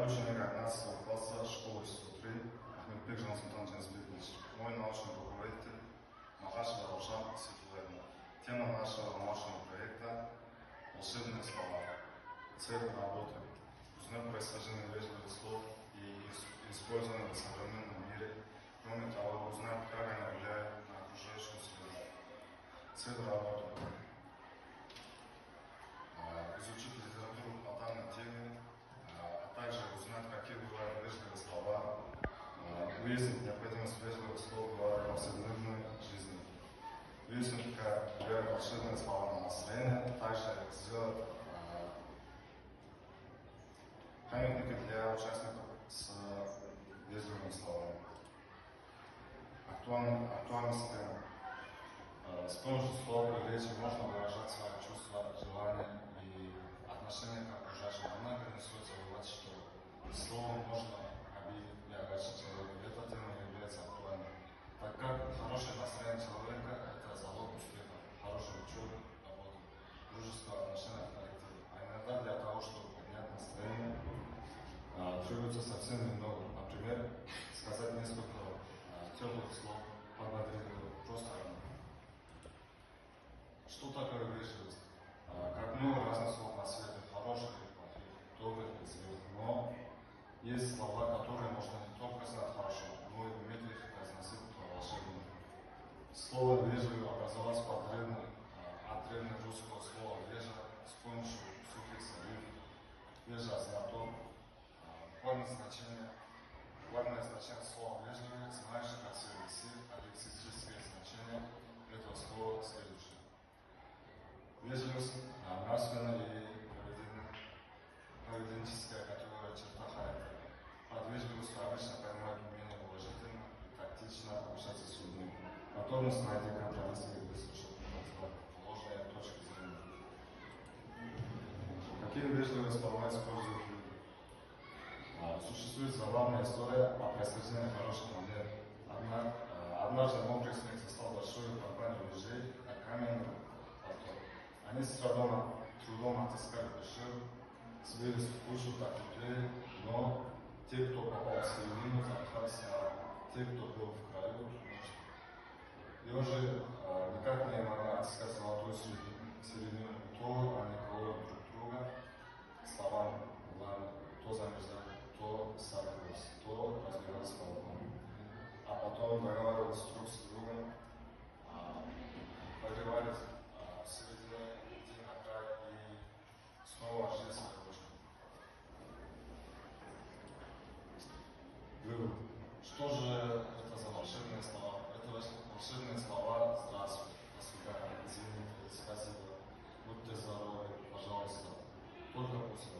ученик 11 класса школы СУ-3 Ахметбек Жансултан Джансбекович, мой научный руководитель Махашева Раушан Светлана. Тема нашего научного проекта «Волшебные слова». Цель работы – узнать происхождение вежливых слов и использование в современном мире. Кроме того, узнать, как они влияют на окружающую среду. Цель работы – изучить литературу по данной теме, а также узнать, какие бывают вежливые слова, выяснить необходимость вежливых слов в повседневной жизни, выяснить, как влияют волшебные слова на настроение, также сделать памятники для участников с вежливыми словами. Актуальность темы. С помощью слов и речи можно выражать свои чувства, желания и отношения к окружающим. Однако не стоит забывать, что словом можно обидеть и огорчить человека. Эта тема является актуальной, так как хорошее настроение человека – это залог успеха, хорошей учебы, работы, дружеского отношения в коллективе. А иногда для того, чтобы поднять настроение, требуется совсем немного. Например, сказать несколько теплых слов, подбодрить его, просто что такое вежливость? Как много разных слов на свете, хороших и плохих, добрых и злых, но есть слова, которые можно не только знать хорошо, но и уметь их произносить по-волшебному. Слово «вежливо» образовалось от древнерусского слова «вежа» с помощью суффикса «лив». «Вежа» означает главное значение слова «вежливый», знаешь, как свидетель, а лексическое значение этого слова следующее. Вежливость – нравственная и поведенческая категория черта характера. Под вежливостью обычно понимают умение уважительно и тактично общаться с людьми, готовность найти компромисс и выслушать противоположные точки зрения. Какие вежливые слова используют люди? Существует забавная история о происхождении хороших манер. Однажды мокрый снег застал большую компанию ежей на каменном плато. Они с трудом отыскали пещеру, сбились в кучу, так теплее, но те, кто попал в середину, запахались на те, кто был в краю ночи. Ежи никак не могли отыскать золотую середину, то они кололи друг друга словами, то замерзали, то сагрились, то разбирались по углам. А потом договаривались друг с другом, погревались в середине, идти на край и снова жить своей ручкой. Вывод. Что же это за волшебные слова? Это волшебные слова «Здравствуй», «До свидания», «Извините», «Спасибо», «Будьте здоровы», «Пожалуйста», «Только после